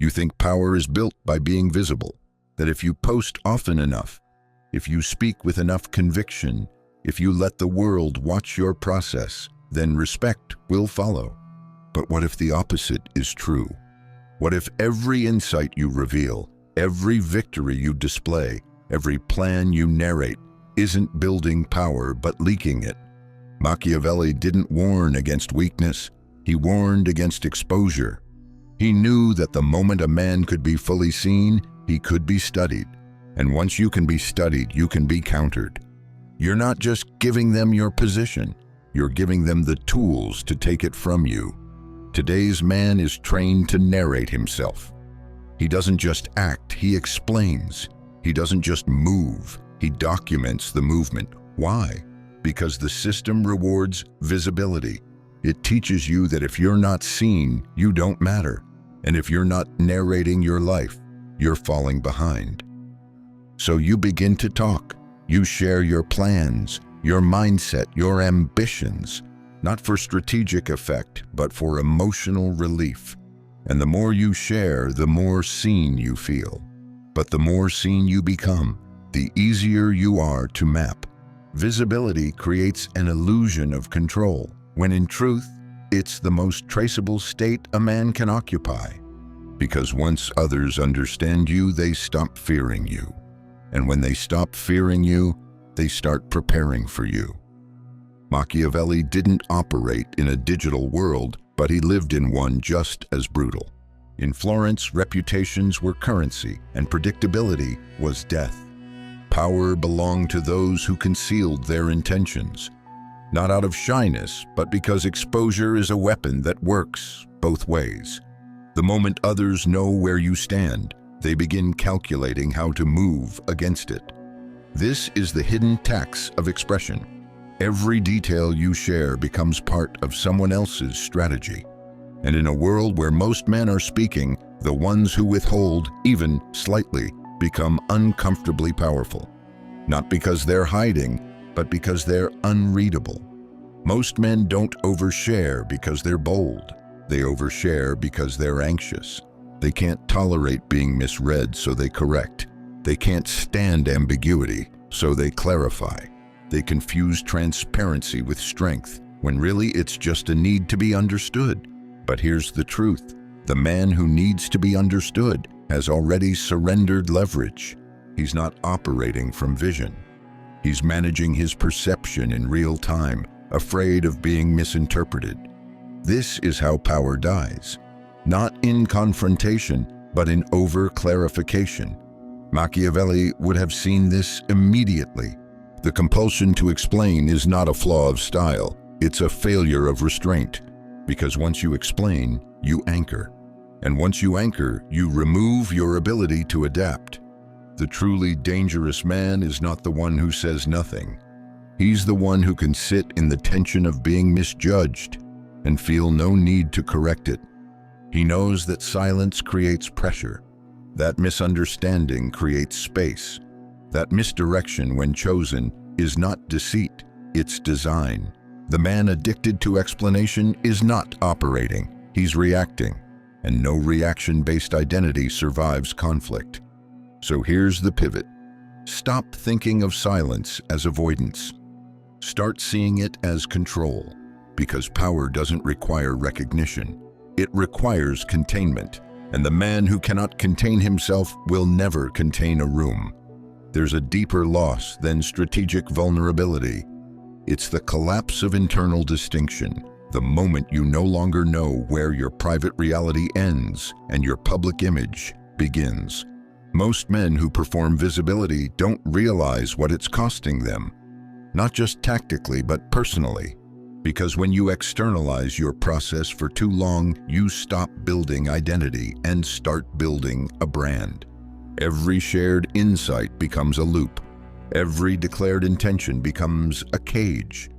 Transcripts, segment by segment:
You think power is built by being visible, that if you post often enough, if you speak with enough conviction, if you let the world watch your process, then respect will follow. But what if the opposite is true? What if every insight you reveal, every victory you display, every plan you narrate isn't building power but leaking it? Machiavelli didn't warn against weakness, he warned against exposure. He knew that the moment a man could be fully seen, he could be studied. And once you can be studied, you can be countered. You're not just giving them your position, you're giving them the tools to take it from you. Today's man is trained to narrate himself. He doesn't just act, he explains. He doesn't just move, he documents the movement. Why? Because the system rewards visibility. It teaches you that if you're not seen, you don't matter. And if you're not narrating your life, you're falling behind. So you begin to talk. You share your plans, your mindset, your ambitions, not for strategic effect, but for emotional relief. And the more you share, the more seen you feel. But the more seen you become, the easier you are to map. Visibility creates an illusion of control, when in truth, it's the most traceable state a man can occupy. Because once others understand you, they stop fearing you. And when they stop fearing you, they start preparing for you. Machiavelli didn't operate in a digital world, but he lived in one just as brutal. In Florence, reputations were currency, and predictability was death. Power belonged to those who concealed their intentions, not out of shyness, but because exposure is a weapon that works both ways. The moment others know where you stand, they begin calculating how to move against it. This is the hidden tax of expression. Every detail you share becomes part of someone else's strategy. And in a world where most men are speaking, the ones who withhold, even slightly, become uncomfortably powerful. Not because they're hiding, but because they're unreadable. Most men don't overshare because they're bold. They overshare because they're anxious. They can't tolerate being misread, so they correct. They can't stand ambiguity, so they clarify. They confuse transparency with strength, when really it's just a need to be understood. But here's the truth. The man who needs to be understood has already surrendered leverage. He's not operating from vision. He's managing his perception in real time, afraid of being misinterpreted. This is how power dies. Not in confrontation, but in over-clarification. Machiavelli would have seen this immediately. The compulsion to explain is not a flaw of style, it's a failure of restraint. Because once you explain, you anchor. And once you anchor, you remove your ability to adapt. The truly dangerous man is not the one who says nothing. He's the one who can sit in the tension of being misjudged and feel no need to correct it. He knows that silence creates pressure. That misunderstanding creates space. That misdirection, when chosen, is not deceit, it's design. The man addicted to explanation is not operating, he's reacting. And no reaction-based identity survives conflict. So here's the pivot. Stop thinking of silence as avoidance. Start seeing it as control, because power doesn't require recognition. It requires containment, and the man who cannot contain himself will never contain a room. There's a deeper loss than strategic vulnerability. It's the collapse of internal distinction, the moment you no longer know where your private reality ends and your public image begins. Most men who perform visibility don't realize what it's costing them, not just tactically, but personally. Because when you externalize your process for too long, you stop building identity and start building a brand. Every shared insight becomes a loop. Every declared intention becomes a cage.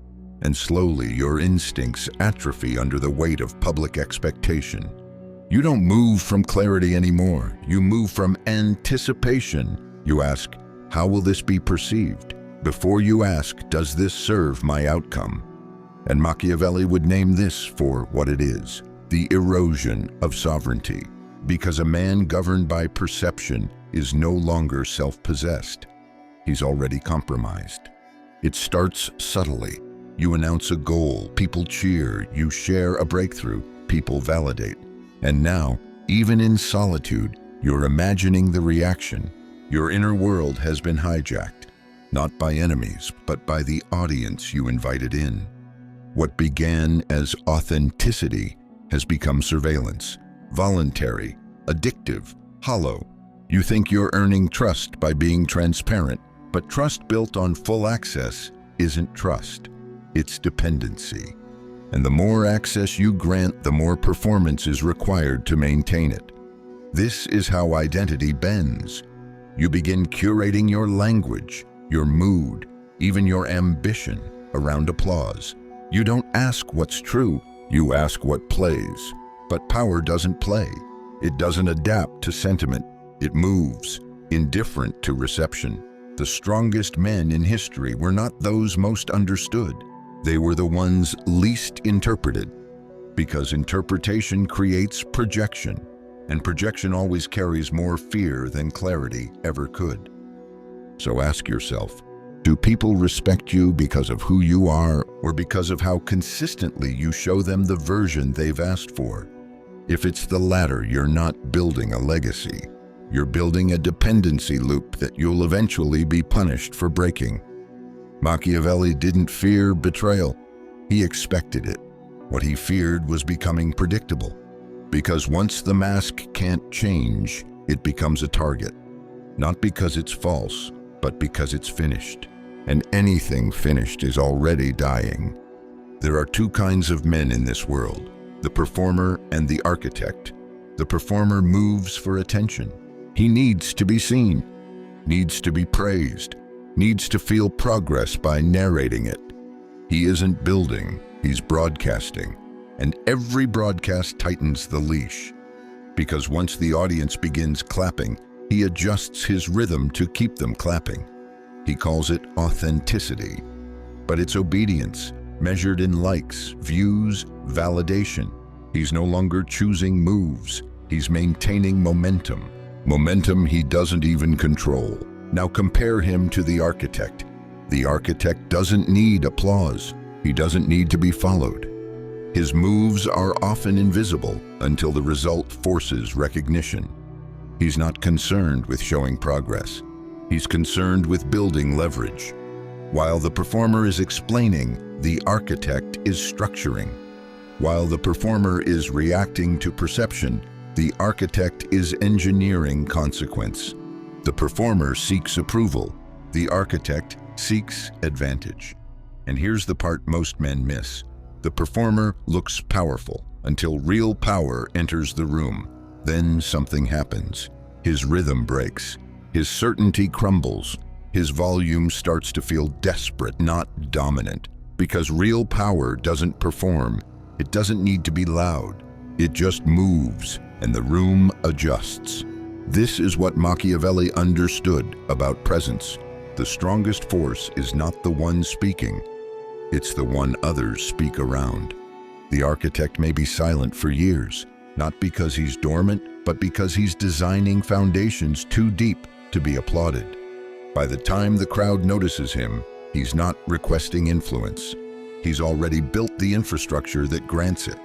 And slowly your instincts atrophy under the weight of public expectation. You don't move from clarity anymore. You move from anticipation. You ask, how will this be perceived? Before you ask, does this serve my outcome? And Machiavelli would name this for what it is, the erosion of sovereignty. Because a man governed by perception is no longer self-possessed. He's already compromised. It starts subtly. You announce a goal, people cheer, you share a breakthrough, people validate. And now, even in solitude, you're imagining the reaction. Your inner world has been hijacked, not by enemies, but by the audience you invited in. What began as authenticity has become surveillance, voluntary, addictive, hollow. You think you're earning trust by being transparent, but trust built on full access isn't trust. It's dependency. And the more access you grant, the more performance is required to maintain it. This is how identity bends. You begin curating your language, your mood, even your ambition around applause. You don't ask what's true, you ask what plays. But power doesn't play. It doesn't adapt to sentiment. It moves, indifferent to reception. The strongest men in history were not those most understood. They were the ones least interpreted, because interpretation creates projection, and projection always carries more fear than clarity ever could. So ask yourself, do people respect you because of who you are or because of how consistently you show them the version they've asked for? If it's the latter, you're not building a legacy. You're building a dependency loop that you'll eventually be punished for breaking. Machiavelli didn't fear betrayal. He expected it. What he feared was becoming predictable. Because once the mask can't change, it becomes a target. Not because it's false, but because it's finished. And anything finished is already dying. There are two kinds of men in this world, the performer and the architect. The performer moves for attention. He needs to be seen, needs to be praised, needs to feel progress by narrating it. He isn't building, he's broadcasting. And every broadcast tightens the leash. Because once the audience begins clapping, he adjusts his rhythm to keep them clapping. He calls it authenticity. But it's obedience, measured in likes, views, validation. He's no longer choosing moves, he's maintaining momentum. Momentum he doesn't even control. Now compare him to the architect. The architect doesn't need applause. He doesn't need to be followed. His moves are often invisible until the result forces recognition. He's not concerned with showing progress. He's concerned with building leverage. While the performer is explaining, the architect is structuring. While the performer is reacting to perception, the architect is engineering consequence. The performer seeks approval. The architect seeks advantage. And here's the part most men miss. The performer looks powerful until real power enters the room. Then something happens. His rhythm breaks. His certainty crumbles. His volume starts to feel desperate, not dominant. Because real power doesn't perform. It doesn't need to be loud. It just moves, and the room adjusts. This is what Machiavelli understood about presence. The strongest force is not the one speaking. It's the one others speak around. The architect may be silent for years, not because he's dormant, but because he's designing foundations too deep to be applauded. By the time the crowd notices him, he's not requesting influence. He's already built the infrastructure that grants it.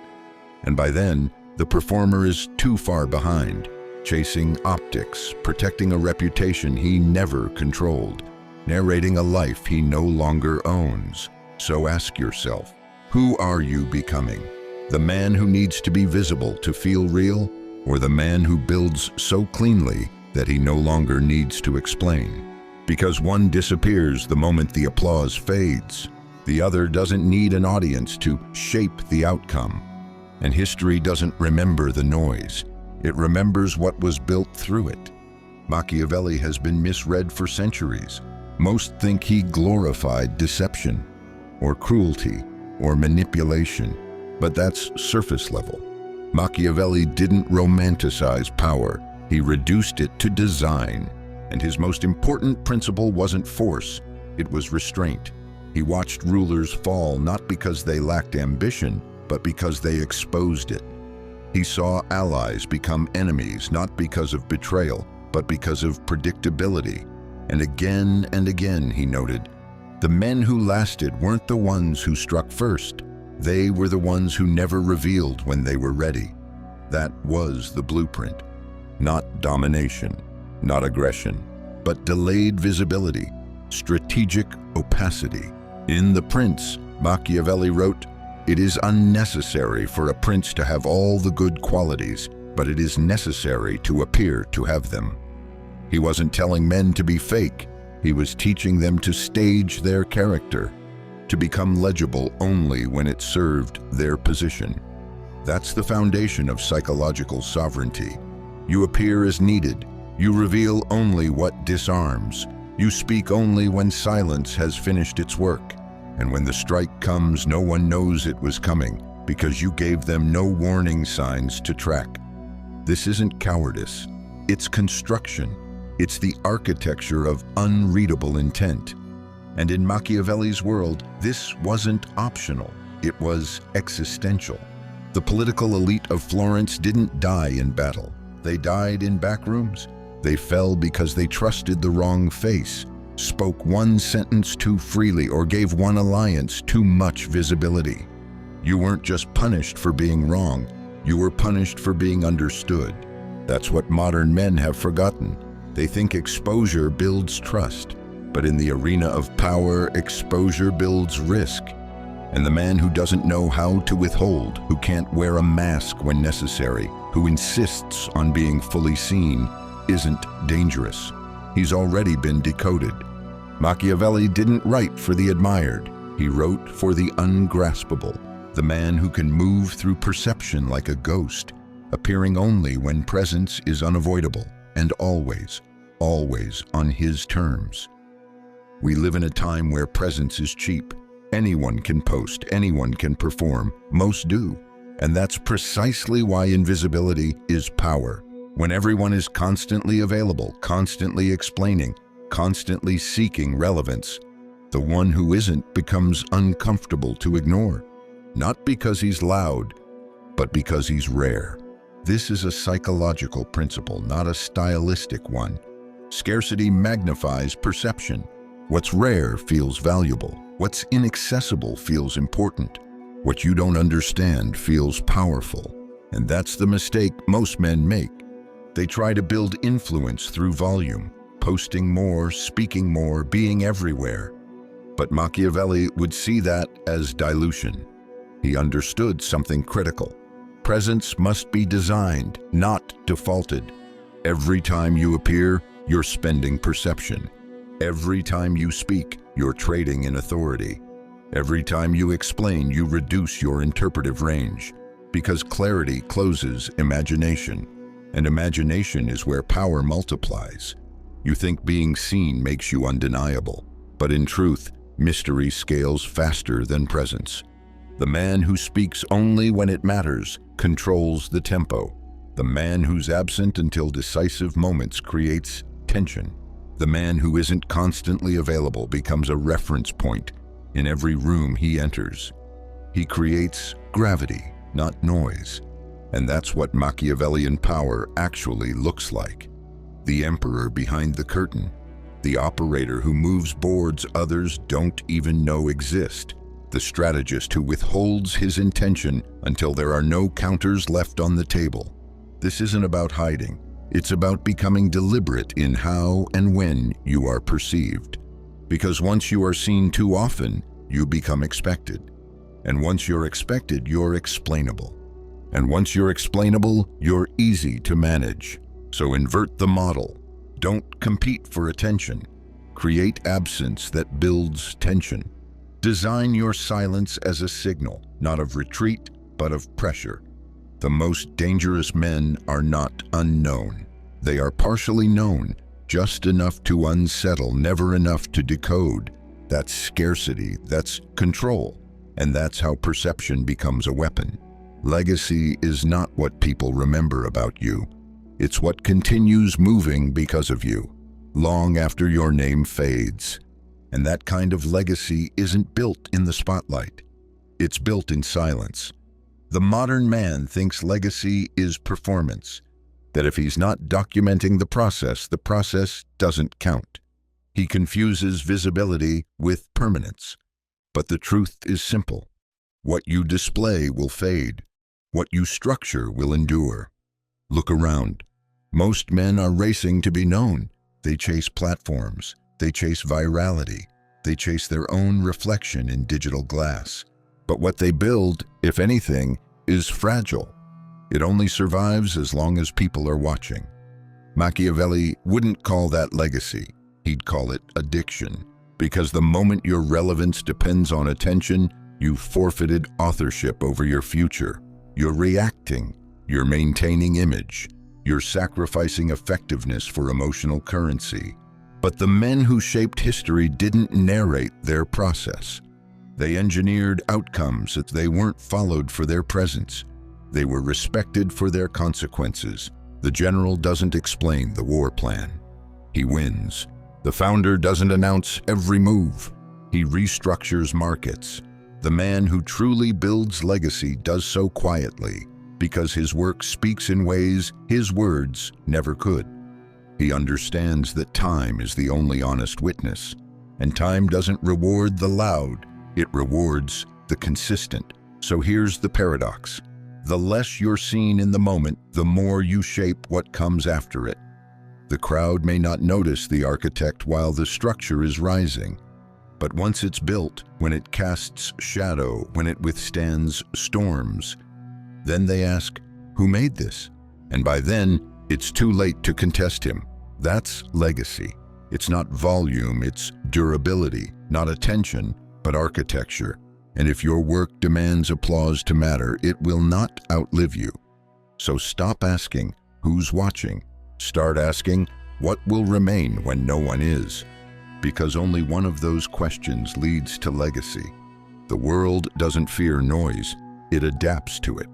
And by then, the performer is too far behind, chasing optics, protecting a reputation he never controlled, narrating a life he no longer owns. So ask yourself, who are you becoming? The man who needs to be visible to feel real, or the man who builds so cleanly that he no longer needs to explain? Because one disappears the moment the applause fades. The other doesn't need an audience to shape the outcome. And history doesn't remember the noise. It remembers what was built through it. Machiavelli has been misread for centuries. Most think he glorified deception, or cruelty, or manipulation. But that's surface level. Machiavelli didn't romanticize power. He reduced it to design. And his most important principle wasn't force, it was restraint. He watched rulers fall not because they lacked ambition, but because they exposed it. He saw allies become enemies not because of betrayal, but because of predictability. And again, he noted, the men who lasted weren't the ones who struck first. They were the ones who never revealed when they were ready. That was the blueprint. Not domination, not aggression, but delayed visibility, strategic opacity. In The Prince, Machiavelli wrote, "It is unnecessary for a prince to have all the good qualities, but it is necessary to appear to have them." He wasn't telling men to be fake. He was teaching them to stage their character, to become legible only when it served their position. That's the foundation of psychological sovereignty. You appear as needed. You reveal only what disarms. You speak only when silence has finished its work. And when the strike comes, no one knows it was coming because you gave them no warning signs to track. This isn't cowardice. It's construction. It's the architecture of unreadable intent. And in Machiavelli's world, this wasn't optional. It was existential. The political elite of Florence didn't die in battle. They died in back rooms. They fell because they trusted the wrong face, spoke one sentence too freely, or gave one alliance too much visibility. You weren't just punished for being wrong. You were punished for being understood. That's what modern men have forgotten. They think exposure builds trust, but in the arena of power, exposure builds risk. And the man who doesn't know how to withhold, who can't wear a mask when necessary, who insists on being fully seen, isn't dangerous. He's already been decoded. Machiavelli didn't write for the admired. He wrote for the ungraspable, the man who can move through perception like a ghost, appearing only when presence is unavoidable, and always on his terms. We live in a time where presence is cheap. Anyone can post, anyone can perform, most do. And that's precisely why invisibility is power. When everyone is constantly available, constantly explaining, constantly seeking relevance, the one who isn't becomes uncomfortable to ignore. Not because he's loud, but because he's rare. This is a psychological principle, not a stylistic one. Scarcity magnifies perception. What's rare feels valuable. What's inaccessible feels important. What you don't understand feels powerful. And that's the mistake most men make. They try to build influence through volume, posting more, speaking more, being everywhere. But Machiavelli would see that as dilution. He understood something critical. Presence must be designed, not defaulted. Every time you appear, you're spending perception. Every time you speak, you're trading in authority. Every time you explain, you reduce your interpretive range. Because clarity closes imagination, and imagination is where power multiplies. You think being seen makes you undeniable, but in truth, mystery scales faster than presence. The man who speaks only when it matters controls the tempo. The man who's absent until decisive moments creates tension. The man who isn't constantly available becomes a reference point in every room he enters. He creates gravity, not noise. And that's what Machiavellian power actually looks like. The emperor behind the curtain, the operator who moves boards others don't even know exist, the strategist who withholds his intention until there are no counters left on the table. This isn't about hiding. It's about becoming deliberate in how and when you are perceived. Because once you are seen too often, you become expected. And once you're expected, you're explainable. And once you're explainable, you're easy to manage. So invert the model. Don't compete for attention. Create absence that builds tension. Design your silence as a signal, not of retreat, but of pressure. The most dangerous men are not unknown. They are partially known, just enough to unsettle, never enough to decode. That's scarcity, that's control, and that's how perception becomes a weapon. Legacy is not what people remember about you. It's what continues moving because of you, long after your name fades. And that kind of legacy isn't built in the spotlight. It's built in silence. The modern man thinks legacy is performance, that if he's not documenting the process doesn't count. He confuses visibility with permanence. But the truth is simple. What you display will fade. What you structure will endure. Look around. Most men are racing to be known. They chase platforms. They chase virality. They chase their own reflection in digital glass. But what they build, if anything, is fragile. It only survives as long as people are watching. Machiavelli wouldn't call that legacy. He'd call it addiction. Because the moment your relevance depends on attention, you've forfeited authorship over your future. You're reacting. You're maintaining image. You're sacrificing effectiveness for emotional currency. But the men who shaped history didn't narrate their process. They engineered outcomes that they weren't followed for their presence. They were respected for their consequences. The general doesn't explain the war plan. He wins. The founder doesn't announce every move. He restructures markets. The man who truly builds legacy does so quietly, because his work speaks in ways his words never could. He understands that time is the only honest witness, and time doesn't reward the loud, it rewards the consistent. So here's the paradox. The less you're seen in the moment, the more you shape what comes after it. The crowd may not notice the architect while the structure is rising, but once it's built, when it casts shadow, when it withstands storms, then they ask, who made this? And by then, it's too late to contest him. That's legacy. It's not volume, it's durability, not attention, but architecture. And if your work demands applause to matter, it will not outlive you. So stop asking, who's watching? Start asking, what will remain when no one is? Because only one of those questions leads to legacy. The world doesn't fear noise, it adapts to it.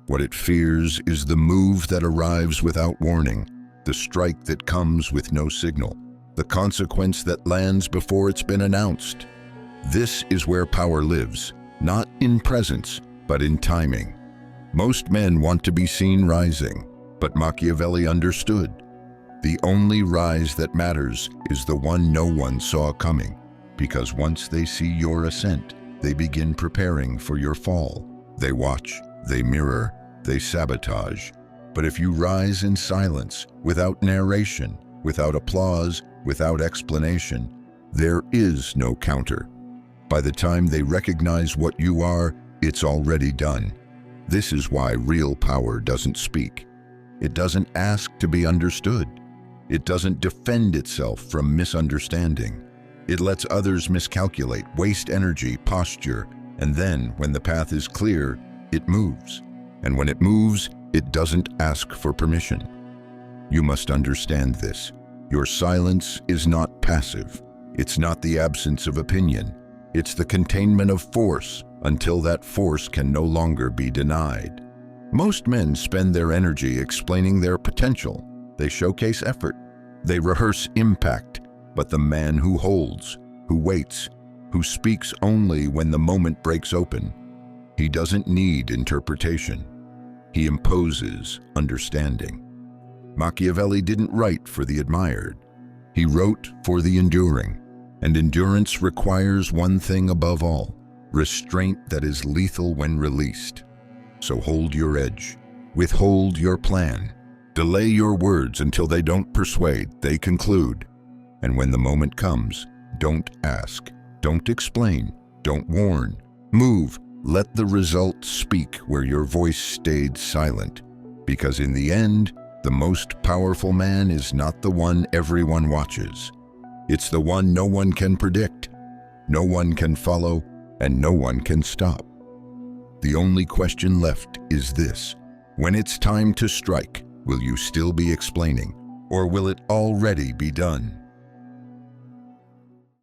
What it fears is the move that arrives without warning, the strike that comes with no signal, the consequence that lands before it's been announced. This is where power lives, not in presence, but in timing. Most men want to be seen rising, but Machiavelli understood. The only rise that matters is the one no one saw coming, because once they see your ascent, they begin preparing for your fall. They watch, they mirror, they sabotage. But if you rise in silence, without narration, without applause, without explanation, there is no counter. By the time they recognize what you are, it's already done. This is why real power doesn't speak. It doesn't ask to be understood. It doesn't defend itself from misunderstanding. It lets others miscalculate, waste energy, posture, and then, when the path is clear, it moves. And when it moves, it doesn't ask for permission. You must understand this. Your silence is not passive. It's not the absence of opinion. It's the containment of force until that force can no longer be denied. Most men spend their energy explaining their potential. They showcase effort. They rehearse impact. But the man who holds, who waits, who speaks only when the moment breaks open, he doesn't need interpretation. He imposes understanding. Machiavelli didn't write for the admired. He wrote for the enduring. And endurance requires one thing above all, restraint that is lethal when released. So hold your edge. Withhold your plan. Delay your words until they don't persuade, they conclude. And when the moment comes, don't ask, don't explain, don't warn. Move, let the result speak where your voice stayed silent. Because in the end, the most powerful man is not the one everyone watches. It's the one no one can predict, no one can follow, and no one can stop. The only question left is this: when it's time to strike, will you still be explaining, or will it already be done?